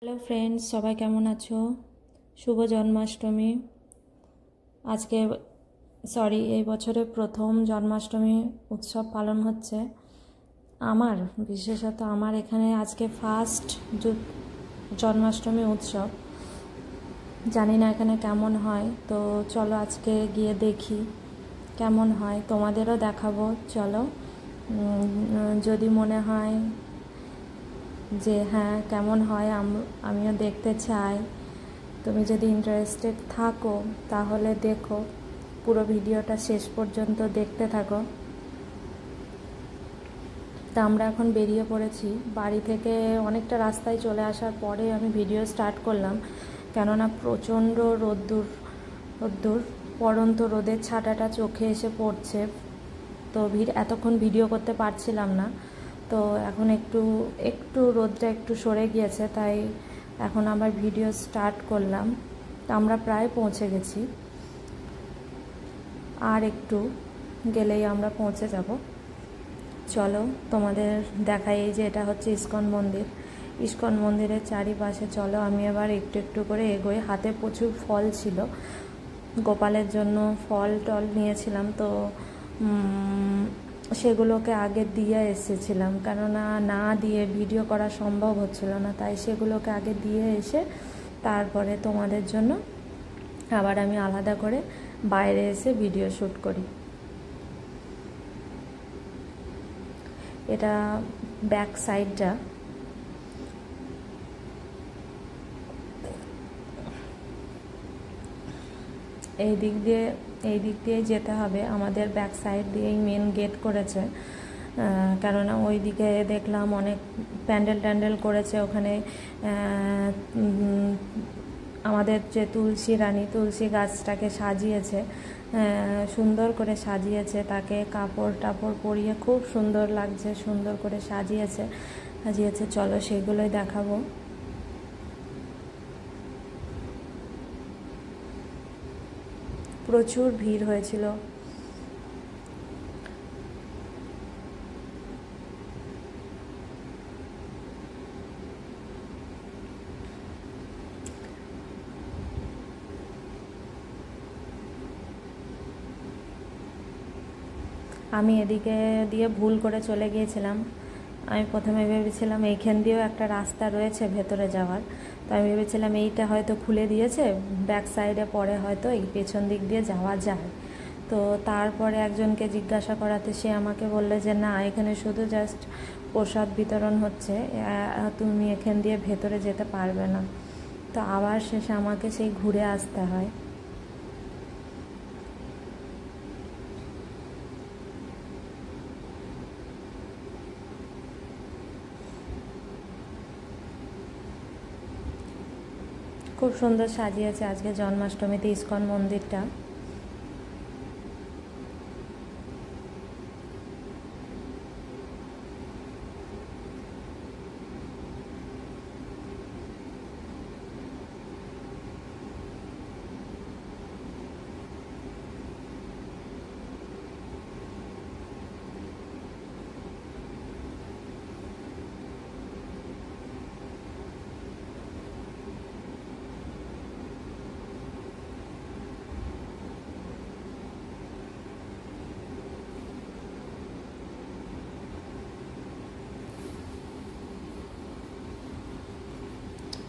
Hello friends, সবাই কেমন আছো? শুভ জন্মাষ্টমী। আজকে এই বছরের প্রথম জন্মাষ্টমী উৎসব পালন হচ্ছে। বিশেষত আমার এখানে আজকে ফার্স্ট জন্মাষ্টমী উৎসব। জানি না এখানে কেমন হয়, তো চলো আজকে গিয়ে দেখি কেমন হয়, তোমাদেরও দেখাবো। চলো, যদি মনে হয় যে হ্যাঁ কেমন হয় আমিও দেখতে চাই, তুমি যদি ইন্টারেস্টেড থাকো তাহলে দেখো, পুরো ভিডিওটা শেষ পর্যন্ত দেখতে থাকো। তা আমরা এখন বেরিয়ে পড়েছি বাড়ি থেকে। অনেকটা রাস্তায় চলে আসার পরে আমি ভিডিও স্টার্ট করলাম, কেননা প্রচণ্ড রোদ্দুর পড়ন্ত রোদের ছাটাটা চোখে এসে পড়ছে, তো এতক্ষণ ভিডিও করতে পারছিলাম না। তো এখন একটু রোদটা একটু সরে গিয়েছে, তাই এখন আবার ভিডিও স্টার্ট করলাম। তো আমরা প্রায় পৌঁছে গেছি, আর একটু গেলেই আমরা পৌঁছে যাব। চলো তোমাদের দেখাই, এই যে এটা হচ্ছে ইস্কন মন্দির। ইস্কন মন্দিরের চারিপাশে চলো আমি এবার একটু করে এগোই। হাতে প্রচুর ফল ছিল, গোপালের জন্য ফল টল নিয়েছিলাম, তো সেগুলোকে আগে দিয়ে এসেছিলাম, কেননা না দিয়ে ভিডিও করা সম্ভব হচ্ছিল না, তাই সেগুলোকে আগে দিয়ে এসে তারপরে তোমাদের জন্য আবার আমি আলাদা করে বাইরে এসে ভিডিও শ্যুট করি। এটা ব্যাক সাইডটা। এই দিক দিয়ে যেতে হবে আমাদের। ব্যাক সাইড দিয়েই মেন গেট করেছে, কেননা ওই দিকে দেখলাম অনেক প্যান্ডেল করেছে। ওখানে আমাদের যে তুলসী গাছটাকে সাজিয়েছে, সুন্দর করে সাজিয়েছে, তাকে কাপড় টাপড় পরিয়ে খুব সুন্দর লাগছে, সুন্দর করে সাজিয়েছে। চলো সেগুলোই দেখাবো। প্রচুর ভিড় হয়েছিল। আমি এদিকে দিয়ে ভুল করে চলে গিয়েছিলাম। আমি প্রথমে ভেবেছিলাম এইখান দিয়েও একটা রাস্তা রয়েছে ভেতরে যাওয়ার, তো আমি ভেবেছিলাম এইটা হয়তো খুলে দিয়েছে ব্যাক সাইডে, পরে হয়তো এই পেছন দিক দিয়ে যাওয়া যায়। তো তারপরে একজনকে জিজ্ঞাসা করাতে সে আমাকে বললে যে না, এখানে শুধু জাস্ট প্রসাদ বিতরণ হচ্ছে, তুমি এখান দিয়ে ভেতরে যেতে পারবে না। তো আবার শেষে আমাকে সেই ঘুরে আসতে হয়। খুব সুন্দর সাজিয়েছে আজকে জন্মাষ্টমীতে ইস্কন মন্দিরটা।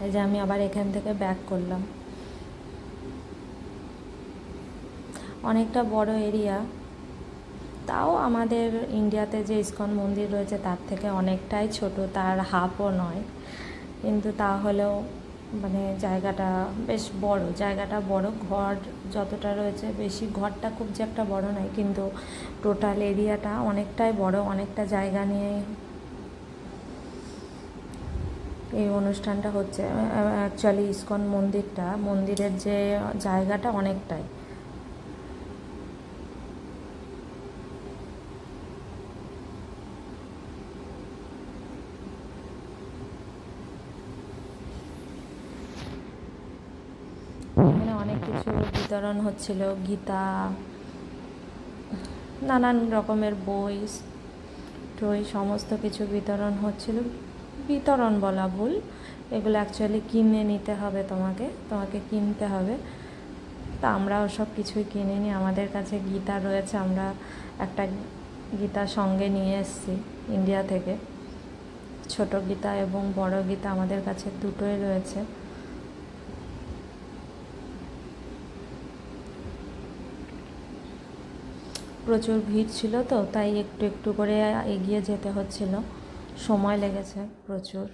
এই যে আমি আবার এখান থেকে ব্যাক করলাম। অনেকটা বড় এরিয়া, তাও আমাদের ইন্ডিয়াতে যে ইস্কন মন্দির রয়েছে তার থেকে অনেকটাই ছোট, তার হাফও নয়, কিন্তু তাহলেও মানে জায়গাটা বেশ বড়। ঘর যতটা রয়েছে, বেশি ঘরটা খুব যে একটা বড় নয়, কিন্তু টোটাল এরিয়াটা অনেকটাই বড়, অনেকটা জায়গা নিয়ে এই অনুষ্ঠানটা হচ্ছে। অ্যাকচুয়ালি ইস্কন মন্দিরের যে জায়গাটা অনেকটাই। এখানে অনেক কিছু বিতরণ হচ্ছিল, গীতা, নানান রকমের বই টই সমস্ত কিছু বিতরণ হচ্ছিল। বিতরণ বলা ভুল, এগুলো অ্যাকচুয়ালি কিনে নিতে হবে, তোমাকে কিনতে হবে। তা আমরা ওসব কিছুই কিনিনি, আমাদের কাছে গীতা রয়েছে, আমরা একটা গীতা সঙ্গে নিয়ে এসেছি ইন্ডিয়া থেকে। ছোট গীতা এবং বড় গীতা আমাদের কাছে দুটোই রয়েছে। প্রচুর ভিড় ছিল তো, তাই একটু একটু করে এগিয়ে যেতে হচ্ছিল, সময় লেগেছে প্রচুর।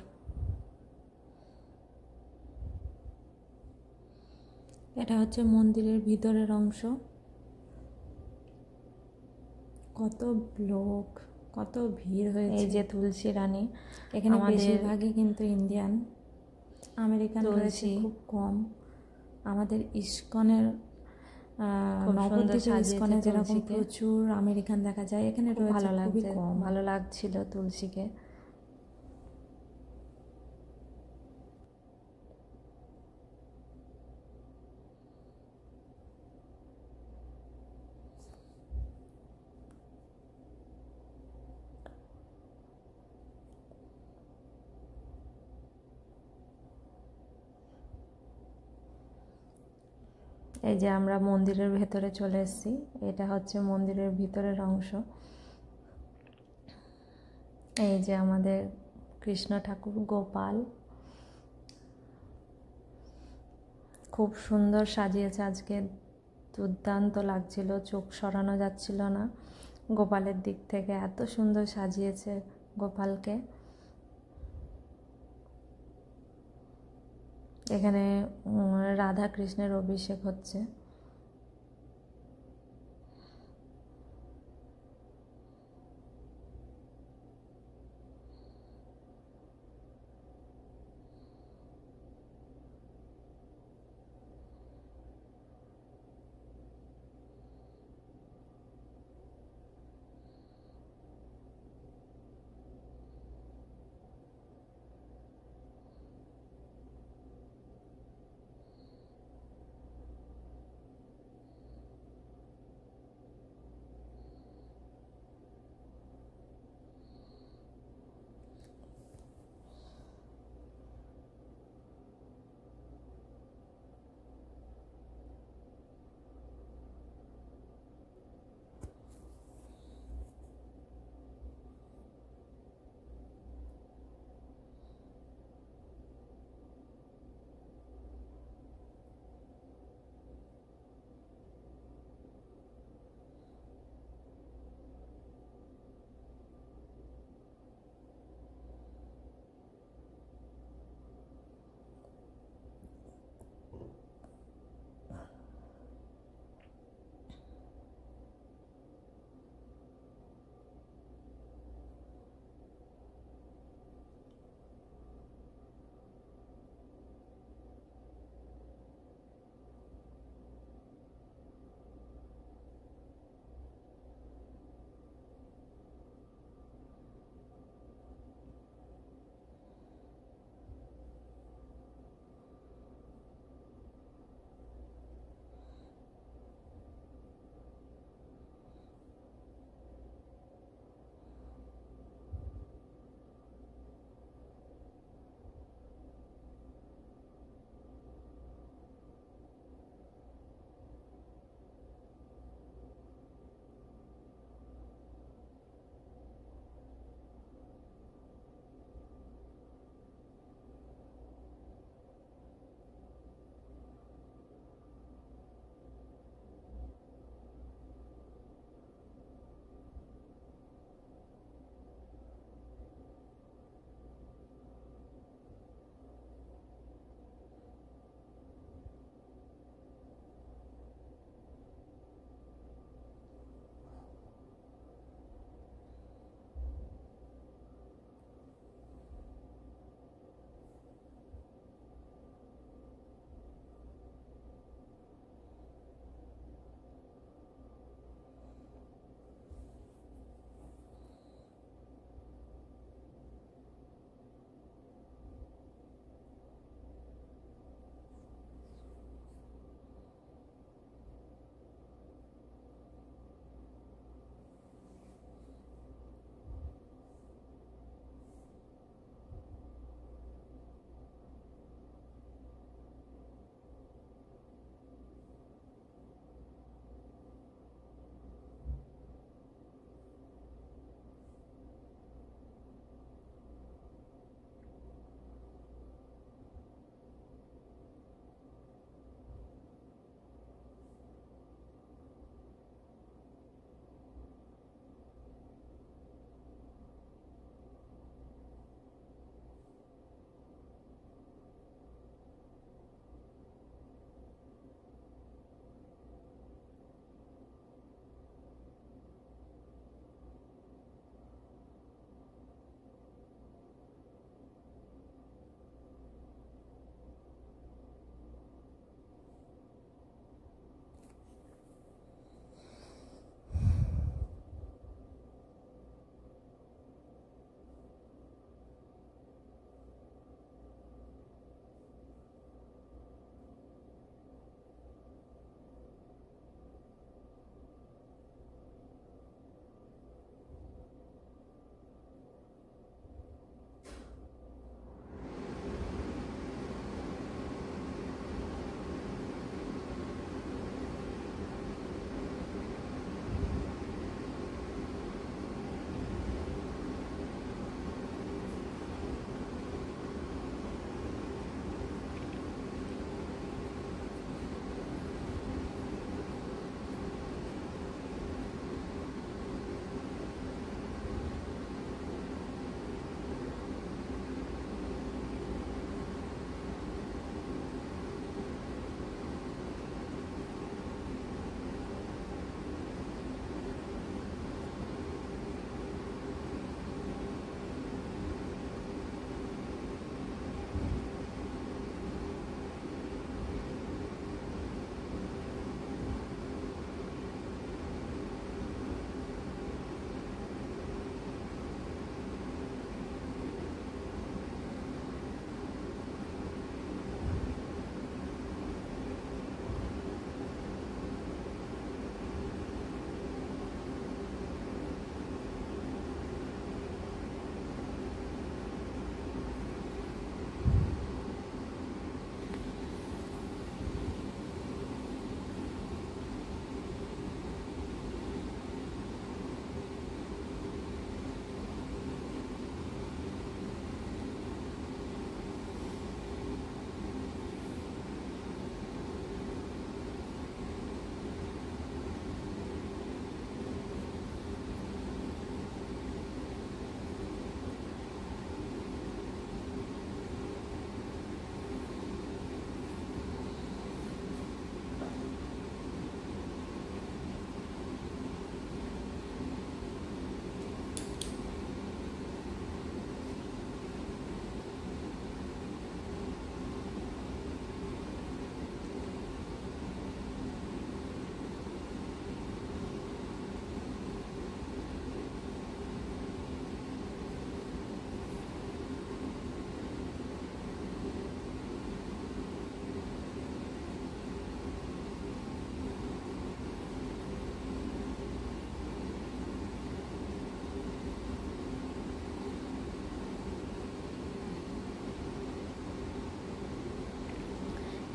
এটা হচ্ছে মন্দিরের ভিতরের অংশ। কত লোক, কত ভিড় হয়েছে। এই যে তুলসী রানী, এখানে বেশিরভাগই কিন্তু ইন্ডিয়ান, আমেরিকান রয়েছে খুব কম। আমাদের ইস্কনের নবদ্বীপের ইস্কনে যেরকম প্রচুর আমেরিকান দেখা যায়, এখানে রয়েছে ভালো লাগছে, ভালো লাগছিল তুলসীকে। এই যে আমরা মন্দিরের ভেতরে চলে এসেছি, এটা হচ্ছে মন্দিরের ভিতরের অংশ। এই যে আমাদের কৃষ্ণ ঠাকুর, গোপাল, খুব সুন্দর সাজিয়েছে আজকে, দুর্দান্ত লাগছিল, চোখ সরানো যাচ্ছিল না গোপালের দিক থেকে, এত সুন্দর সাজিয়েছে গোপালকে। এখানে রাধা কৃষ্ণের অভিষেক হচ্ছে।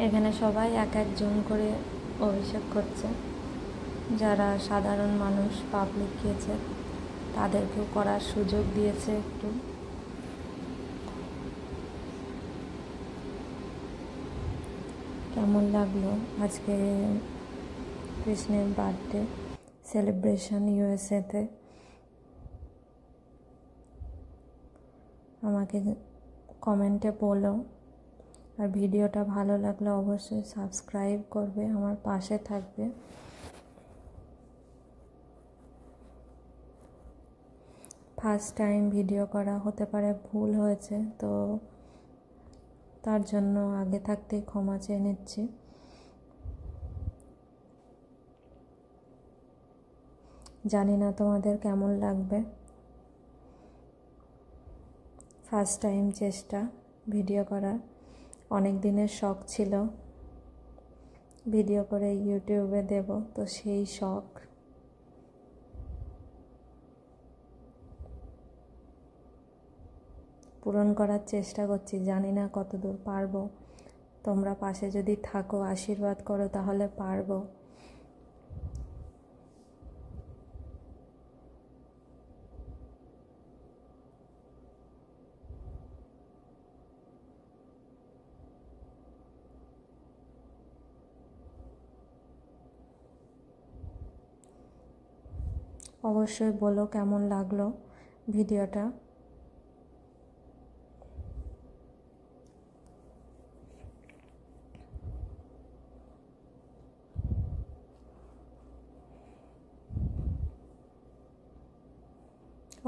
এখানে সবাই এক একজন করে অভিষেক করছে। যারা সাধারণ মানুষ, পাবলিক গিয়েছে, তাদেরকেও করার সুযোগ দিয়েছে একটু। কেমন লাগলো আজকে কৃষ্ণের বার্থডে সেলিব্রেশন ইউএসএতে? আমাকে কমেন্টে বলো। আর ভিডিওটা ভালো লাগলে অবশ্যই সাবস্ক্রাইব করবে, আমার পাশে থাকবে। ফার্স্ট টাইম ভিডিও করা, হতে পারে ভুল হয়েছে, তো তার জন্য আগে থাকতেই ক্ষমা চেয়ে নিচ্ছি। জানি না তোমাদের কেমন লাগবে। ফার্স্ট টাইম চেষ্টা ভিডিও করার, অনেক দিনের শখ ছিল ভিডিও করে ইউটিউবে দেব, তো সেই শখ পূরণ করার চেষ্টা করছি। জানি না কতদূর পারবো। তোমরা পাশে যদি থাকো, আশীর্বাদ করো, তাহলে পারবো। অবশ্যই বলো কেমন লাগলো ভিডিওটা।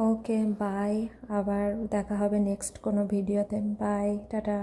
Okay, bye. আবার দেখা হবে নেক্সট কোনো ভিডিওতে। Bye, tata.